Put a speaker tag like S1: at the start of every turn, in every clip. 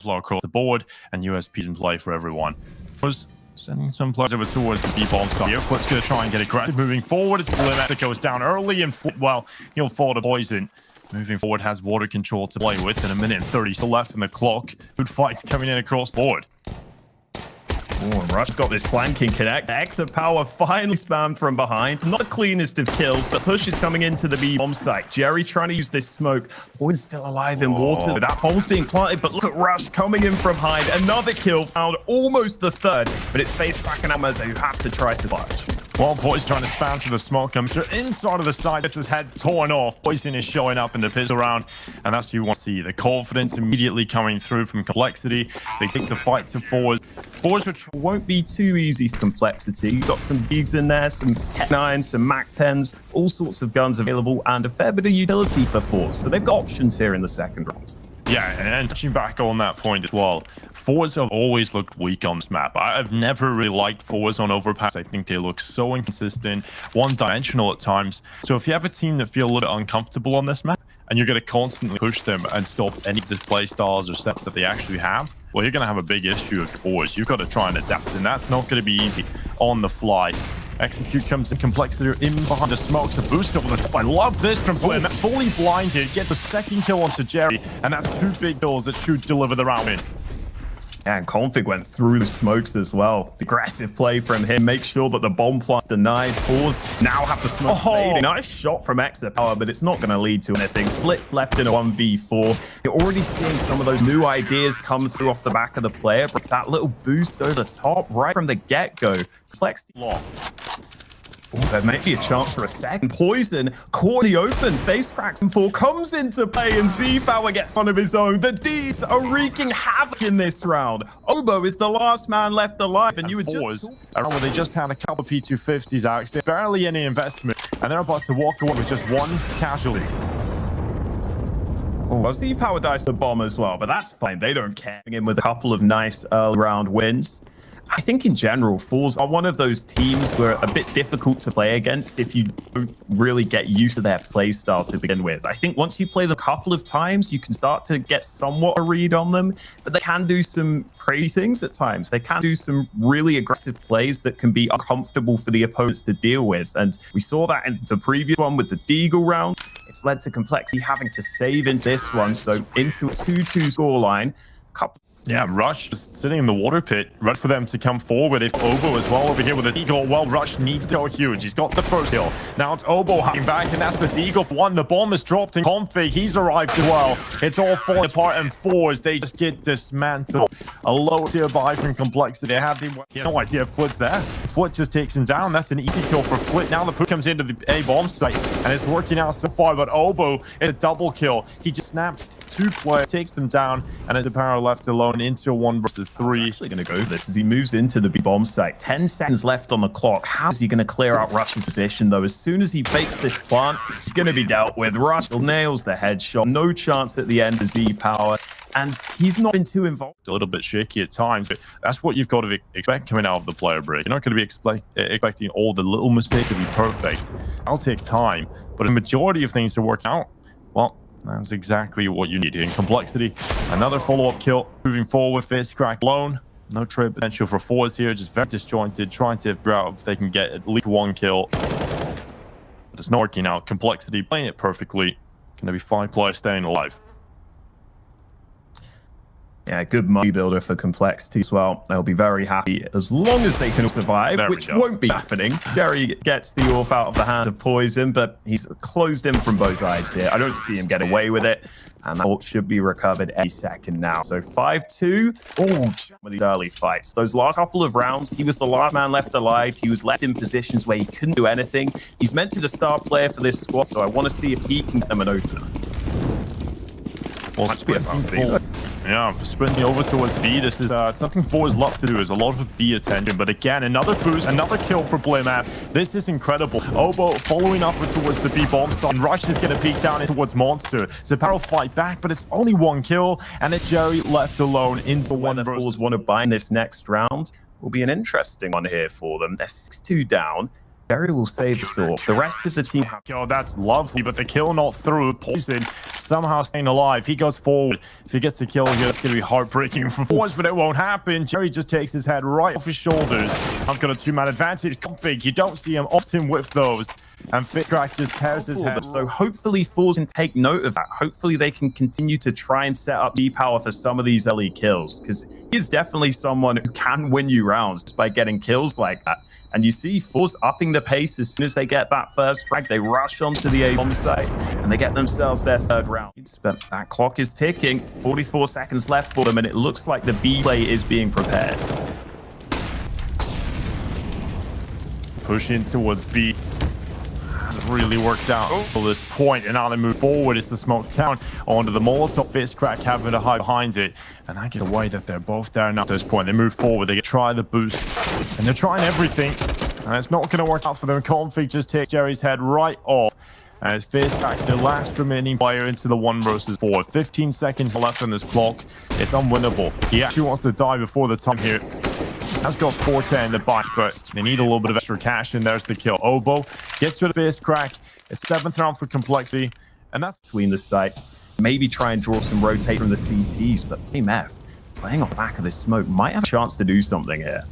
S1: flow across the board, and USPs in play for everyone. Was sending some players over towards the B-bomb side here. Flip's going to try and get aggressive moving forward. It's Blimap that goes down early, and well, he'll fall to poison. Moving forward, has water control to play with, and 1:30 still left in the clock. Good fight coming in across the board.
S2: Oh, and Rush's got this flanking connect. Extra power finally spammed from behind. Not the cleanest of kills, but push is coming into the B-bomb site. Jerry trying to use this smoke. Boyd's still alive in water. That bomb's being planted, but look at Rush coming in from behind. Another kill found, almost the third, but it's face back and Amaz who have to try to clutch.
S1: Well, Poison trying to spam through the smoke, comes to inside of the side, gets his head torn off. Poison is showing up in the pistol round, and that's what you want to see. The confidence immediately coming through from Complexity. They take the fight to FORZE. FORZE
S2: won't be too easy for Complexity. You've got some bigs in there, some Tech-9s, some Mac-10s, all sorts of guns available, and a fair bit of utility for FORZE. So they've got options here in the second round.
S1: Yeah, and touching back on that point as well, FORZE have always looked weak on this map. I've never really liked FORZE on Overpass. I think they look so inconsistent, one-dimensional at times. So if you have a team that feel a little bit uncomfortable on this map, and you're going to constantly push them and stop any of the play styles or sets that they actually have, well, you're going to have a big issue with FORZE. You've got to try and adapt, and that's not going to be easy on the fly. Execute comes in, Complexity in behind the smoke to boost over the top. I love this from Blim. Fully blinded, gets the second kill onto Jerry, and that's 2 big kills that should deliver the round in.
S2: And Config went through the smokes as well. Aggressive play from him. Make sure that the bomb plant's denied. FORZE now have the smoke fading. Nice shot from Extra Power, but it's not going to lead to anything. Flit's left in a 1v4. You're already seeing some of those new ideas come through off the back of the player, but that little boost over the top right from the get-go. Complexity lock. Oh, there may be a chance for a second. Poison caught in the open. Face cracks and 4 comes into play, and Z-Power gets one of his own. The Ds are wreaking havoc in this round. Obo is the last man left alive, and you would just...
S1: Where they just had a couple of P250s out. There's barely any investment, and they're about to walk away with just 1 casualty.
S2: Oh, Z-Power dies the bomb as well, but that's fine. They don't care. In with a couple of nice early round wins. I think in general, FORZE are one of those teams who are a bit difficult to play against if you don't really get used to their play style to begin with. I think once you play them a couple of times, you can start to get somewhat a read on them, but they can do some crazy things at times. They can do some really aggressive plays that can be uncomfortable for the opponents to deal with. And we saw that in the previous one with the Deagle round. It's led to Complexity having to save into this one, so into a 2-2 scoreline.
S1: Yeah, Rush just sitting in the water pit, ready for them to come forward. They've Obo as well over here with the Deagle. Well, Rush needs to go huge. He's got the first kill. Now it's Obo hacking back, and that's the Deagle for 1. The bomb is dropped in Config. He's arrived as well. It's all falling apart, and FORZE, they just get dismantled. A low tier buy from Complexity. They have no idea if Flit's there. Flit just takes him down. That's an easy kill for Flit. Now the push comes into the A bomb site, and it's working out so far, but Obo, it's a double kill. He just snaps 2 players, takes them down, and it's a power left alone into a 1 versus 3.
S2: He's actually going to go for this as he moves into the B-bomb site. 10 seconds left on the clock. How is he going to clear out Rush's position, though? As soon as he fakes this plant, he's going to be dealt with. Rush nails the headshot. No chance at the end of Z-Power, and he's not been too involved.
S1: A little bit shaky at times, but that's what you've got to expect coming out of the player break. You're not going to be expecting all the little mistakes to be perfect. That'll take time, but a majority of things to work out, well, that's exactly what you need in Complexity. Another follow-up kill. Moving forward with face crack alone. No trade potential for FORZE here. Just very disjointed. Trying to figure out if they can get at least 1 kill. But it's not working out. Complexity playing it perfectly. Going to be 5 players staying alive.
S2: Yeah, good money builder for Complexity as well. They'll be very happy as long as they can survive, which won't be happening. Jerry gets the AWP out of the hand of Poison, but he's closed in from both sides here. I don't see him get away with it, and that AWP should be recovered any second now. So 5-2. Oh, with these early fights. Those last couple of rounds, he was the last man left alive. He was left in positions where he couldn't do anything. He's meant to be the star player for this squad, so I want to see if he can get them an opener.
S1: Well, yeah, sprinting over towards B. This is something FORZE love to do, is a lot of B attention. But again, another boost, another kill for Blimap. This is incredible. Obo following up towards the B bomb stop. And Rush is going to peek down towards Monster. So Barrel fight back, but it's only 1 kill. And it's Jerry left alone into 1 versus...
S2: FORZE want to buy in this next round will be an interesting one here for them. They're 6-2 down. Jerry will save the sword. The rest of the team have...
S1: Oh, that's lovely, but the kill not through. Poison somehow staying alive. He goes forward. If he gets a kill here, it's going to be heartbreaking for FORZE, but it won't happen. Jerry just takes his head right off his shoulders. I've got a two-man advantage. Config, you don't see him often with those. And FitCrack just tears his head.
S2: So hopefully FORZE can take note of that. Hopefully they can continue to try and set up G-Power for some of these early kills, because he is definitely someone who can win you rounds by getting kills like that. And you see FORZE upping the pace as soon as they get that first frag. They rush onto the A-bomb site and they get themselves their third round. But that clock is ticking. 44 seconds left for them, and it looks like the B play is being prepared.
S1: Pushing towards B. Hasn't really worked out for this point, and now they move forward. It's the smoke town onto the Molotov. FitCrack having to hide behind it, and I get away that they're both there now at this point. They move forward, they try the boost, and they're trying everything, and it's not going to work out for them. Config just takes Jerry's head right off, and it's FitCrack, the last remaining player, into the 1 versus 4. 15 seconds left on this clock. It's unwinnable. He actually wants to die before the time here. Has got 4K in the back, but they need a little bit of extra cash, and there's the kill. Obo gets rid of FitCrack. It's 7th round for Complexity, and that's
S2: between the sites. Maybe try and draw some rotate from the CTs, but MF playing off the back of this smoke might have a chance to do something here.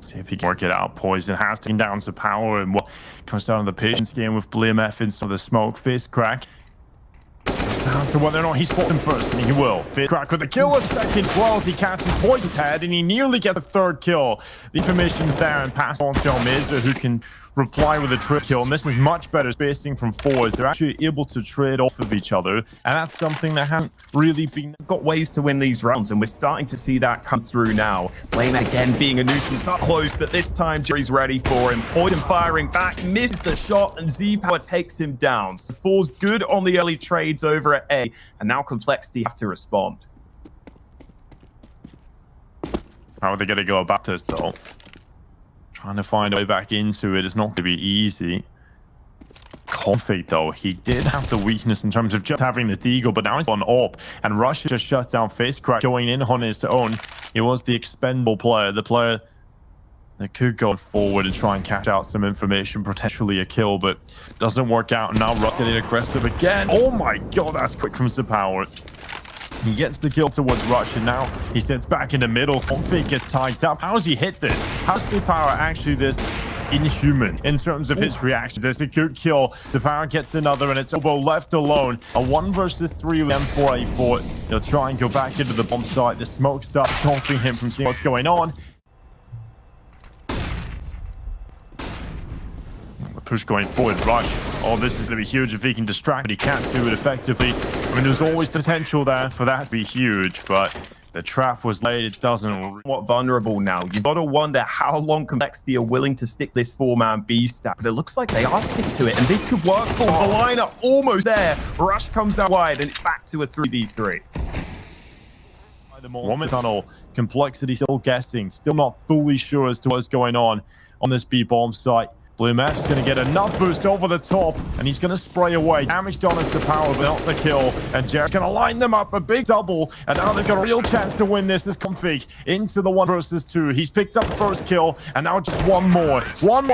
S1: See if he can work it out. Poison has taken down some power, and what comes down to the patience game with BlameF in some of the smoke. FitCrack down to whether or not he spots him first, and he will. FitCrack with the kill a second as well as he catches Poison's head, and he nearly gets a 3rd kill. The information's there and passed on to Almeza, who can reply with a trick kill, and this is much better spacing from FORZE. They're actually able to trade off of each other, and that's something that hasn't really been...
S2: Got ways to win these rounds, and we're starting to see that come through now. Blame again being a nuisance up close, but this time Jerry's ready for him. Poison firing back, misses the shot, and Z-Power takes him down. So FORZE good on the early trades over at A, and now Complexity have to respond.
S1: How are they going to go about this, though? Trying to find a way back into it is not going to be easy. Config, though, he did have the weakness in terms of just having the deagle, but now he's on AWP, and Rush just shut down FitCrack, going in on his own. He was the expendable player, the player that could go forward and try and catch out some information, potentially a kill, but doesn't work out. And now Rush getting aggressive again. Oh my god, that's quick from Power. He gets the kill towards Rush, and now he sits back in the middle. Config gets tied up. How does he hit this? How's Power actually this inhuman in terms of his reactions? It's a good kill. Power gets another, and it's Obo left alone. A 1 versus 3 with M4A4. He'll try and go back into the bomb site. The smoke starts taunting him from seeing what's going on. The push going forward, Rush. Oh, this is going to be huge if he can distract, but he can't do it effectively. I mean, there's always potential there for that to be huge, but the trap was laid. It doesn't.
S2: Somewhat vulnerable now. You've got to wonder how long Complexity are willing to stick this 4-man B stack. But it looks like they are sticking to it, and this could work for the lineup. Almost there. Rush comes out wide, and it's back to a 3v3.
S1: The moment tunnel, Complexity still guessing, still not fully sure as to what's going on this B bomb site. BlameF's going to get enough boost over the top, and he's going to spray away. Damage done into Power, but not the kill. And Jerry's going to line them up, a big double, and now they've got a real chance to win this as Config into the 1 versus 2. He's picked up the first kill, and now just one more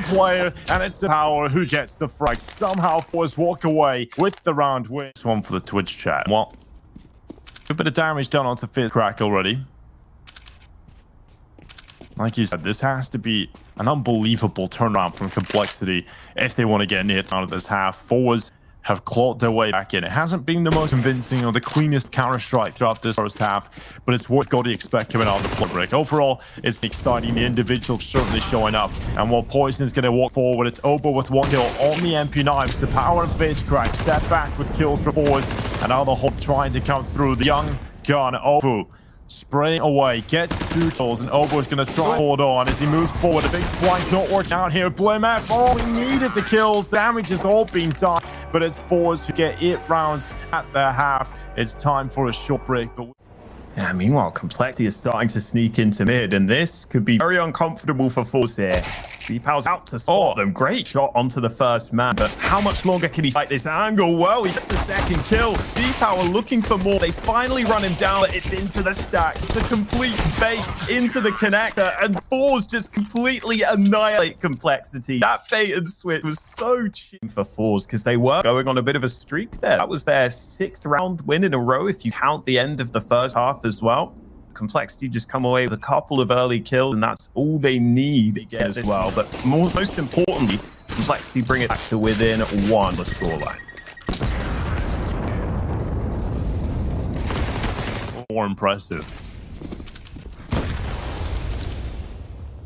S1: player, and it's Power who gets the frag. Somehow FORZE walk away with the round win. This one for the Twitch chat. Well, a bit of damage done onto FitCrack already. Like you said, this has to be an unbelievable turnaround from Complexity if they want to get it out of this half. FORZE have clawed their way back in. It hasn't been the most convincing or the cleanest counter-strike throughout this first half, but it's what you expect coming out of the floor break. Overall, it's exciting. The individuals certainly showing up. And while Poison is going to walk forward, it's Obo with 1 kill on the MP knives. The Power and FitCrack step back with kills for FORZE, and now the Hulk trying to come through. The young gun, Obo, spraying away, gets 2 kills, and Obo is going to try and hold on as he moves forward. A big flank not working out here. BlameF, oh, he needed the kills. Damage is all being done, but it's FORZE who get 8 rounds at the half. It's time for a short break. But
S2: yeah, meanwhile, Complexity is starting to sneak into mid, and this could be very uncomfortable for FORZE here. G-Pow's out to spot them. Great shot onto the first man, but how much longer can he fight this angle? Well, he gets the second kill. G-Pow are looking for more. They finally run him down, but it's into the stack. It's a complete bait into the connector, and FORZE just completely annihilate Complexity. That bait and switch was so cheap for FORZE because they were going on a bit of a streak there. That was their 6th round win in a row if you count the end of the first half as well. Complexity just come away with a couple of early kills, and that's all they need to get as well. But most importantly, Complexity bring it back to within 1 the scoreline.
S1: More impressive.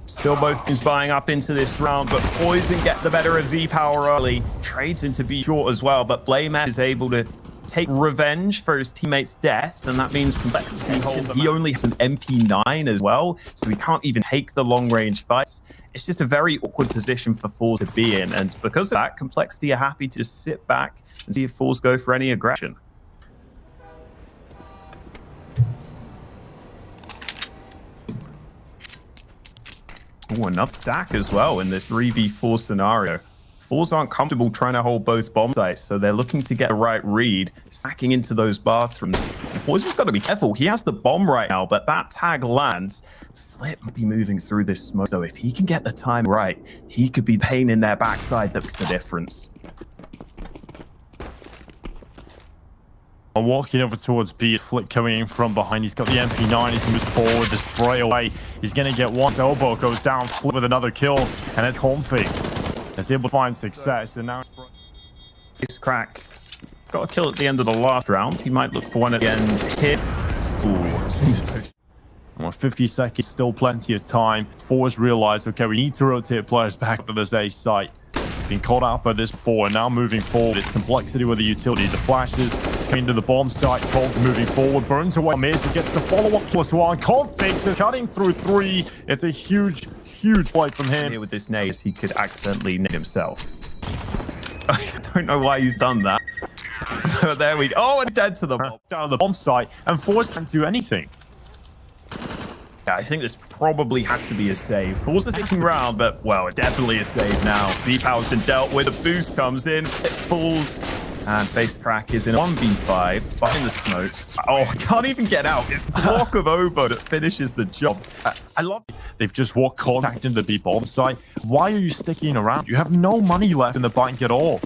S2: Still both teams buying up into this round, but Poison get the better of Z-Power early. Trades into B short as well, but Blamer is able to take revenge for his teammate's death, and that means Complexity he only has an MP9 as well, so he can't even take the long-range fights. It's just a very awkward position for FORZE to be in, and because of that, Complexity are happy to just sit back and see if FORZE go for any aggression. Oh, another stack as well in this 3v4 scenario. FORZE aren't comfortable trying to hold both bomb sites, so they're looking to get the right read, stacking into those bathrooms. Poison's got to be careful. He has the bomb right now, but that tag lands. Flip might be moving through this smoke, though. If he can get the time right, he could be pain in their backside that makes the difference.
S1: Walking over towards B, Flick coming in from behind. He's got the MP9. He's moves forward, the spray away. He's going to get one. His elbow goes down, Flick with another kill, and it's Config. Is able to find success, and now
S2: it's Crack. Got a kill at the end of the last round. He might look for one at the end. Hit. Ooh.
S1: Well, 50 seconds, still plenty of time. FORZE realize, okay, we need to rotate players back to this A site. Been caught out by this before, and now moving forward, it's Complexity with the utility. The flashes coming to the bomb site. Colt moving forward, burns away. Miz gets the follow-up plus one. Colt takes it, cutting through 3. It's a huge play from him.
S2: Here with this nade, he could accidentally nade himself. I don't know why he's done that. But there we go. Oh, it's dead to the bomb.
S1: Down on the bomb site, and FORZE can't do anything.
S2: Yeah, I think this probably has to be a save. FORZE is taking round, but, well, it definitely is saved now. Z-Power's been dealt with. A boost comes in. It falls. And Face Crack is in 1v5 behind the smoke. Oh, I can't even get out. It's the block of Ovo that finishes the job. I love it.
S1: They've just walked contact in the B bomb site. Why are you sticking around? You have no money left in the bank at all.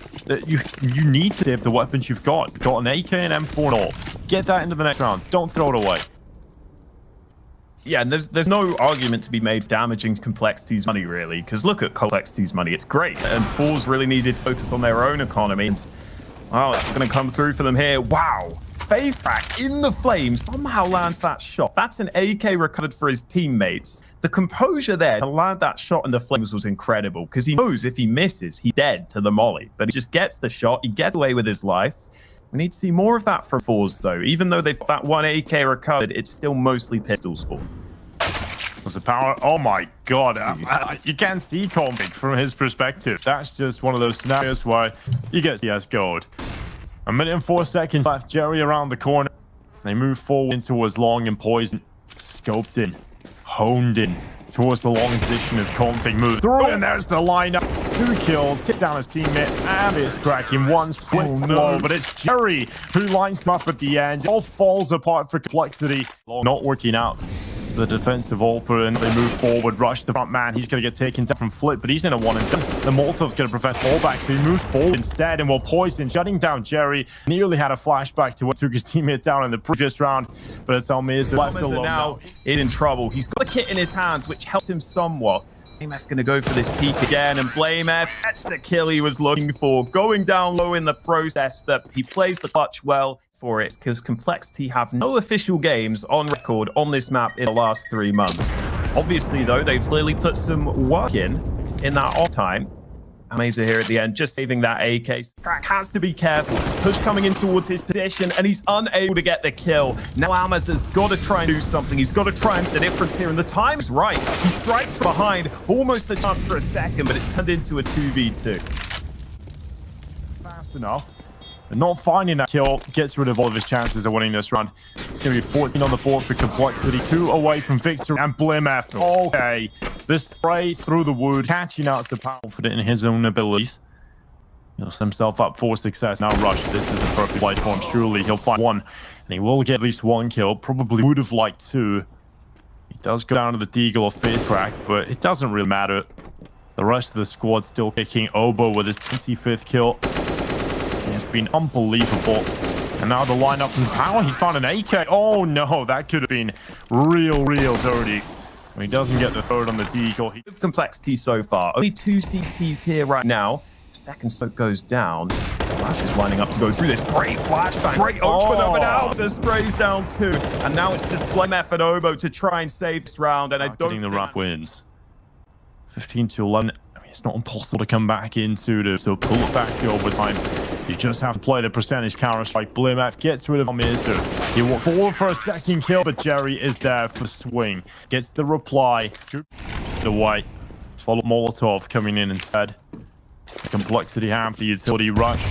S1: You need to save the weapons you've got. You've got an AK and M4 and all. Get that into the next round. Don't throw it away.
S2: Yeah, and there's no argument to be made for damaging Complexity's money, really, because look at Complexity's money. It's great. And FORZE really needed to focus on their own economy. And, well, it's going to come through for them here. Wow. Face Crack in the flames somehow lands that shot. That's an AK recovered for his teammates. The composure there to land that shot in the flames was incredible, because he knows if he misses, he's dead to the molly. But he just gets the shot. He gets away with his life. We need to see more of that from FORZE, though. Even though they've got that one AK recovered, it's still mostly pistols for them.
S1: What's the power? Oh my god. You can't see Config from his perspective. That's just one of those scenarios where you get CSGO'd. 1 minute and 4 seconds left. Jerry around the corner. They move forward into towards long and Poison. Scoped in. Honed in. Towards the long position as Config moves through. And there's the lineup. 2 kills. Takes down his teammate. And it's cracking one swift blow. But it's Jerry who lines him up at the end. It all falls apart for Complexity. Not working out. The defensive open, they move forward, rush the front man. He's going to get taken down from Flip, but he's in a 1-and-2. The Molotov's going to prevent fallback, so he moves forward instead, and will Poison shutting down Jerry. Nearly had a flashback to what took his teammate down in the previous round, but it's Almez left alone
S2: now. In trouble. He's got the kit in his hands, which helps him somewhat. Blamef going to go for this peek again, and Blamef gets the kill he was looking for, going down low in the process, but he plays the clutch well for it, because Complexity have no official games on record on this map in the last 3 months. Obviously, though, they've clearly put some work in that off time. Amazer here at the end, just saving that AK. Crack has to be careful. Push coming in towards his position, and he's unable to get the kill. Now Amazer's got to try and do something. He's got to try and make the difference here, and the time's right. He strikes from behind, almost a chance for a second, but it's turned into a 2v2.
S1: Fast enough. And not finding that kill gets rid of all of his chances of winning this round. It's going to be 14 on the board for Complexity, 2 away from victory, and Blamef. Okay, This spray through the wood, catching out the confident in his own abilities. He'll set himself up for success. Now Rush, this is the perfect play for him. Surely he'll find one, and he will get at least one kill. Probably would have liked two. He does go down to the deagle of face crack, but it doesn't really matter. The rest of the squad still kicking. Obo with his 25th kill. He has been unbelievable. And now the lineup from Power, he's found an AK. Oh no, that could have been real dirty. When he doesn't get the third on the deagle.
S2: Complexity so far. Only 2 CTs here right now. The second smoke goes down. Flash is lining up to go through this. Great flashbang. Great open up and out. The spray's down 2. And now it's just Blemef and Obo to try and save this round. And I don't
S1: think the rap wins. 15 to 11. I mean, it's not impossible to come back into to pull it back to overtime. You just have to play the percentage counter-strike. Blemef gets rid of Mister. He will forward for a second kill, but Jerry is there for the swing. Gets the reply. The white. Follow Molotov coming in instead. The Complexity have the utility rush.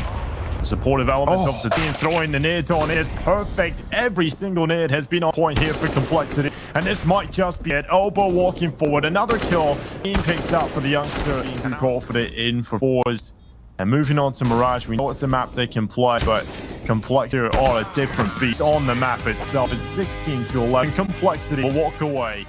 S1: The supportive element of the team throwing the nades on is perfect. Every single nade has been on point here for Complexity. And this might just be it. Obo walking forward. Another kill being picked up for the youngster. Being confident in for FORZE. And moving on to Mirage, we know it's a map they can play, but Complexity are a different beast on the map itself. It's 16 to 11. Complexity will walk away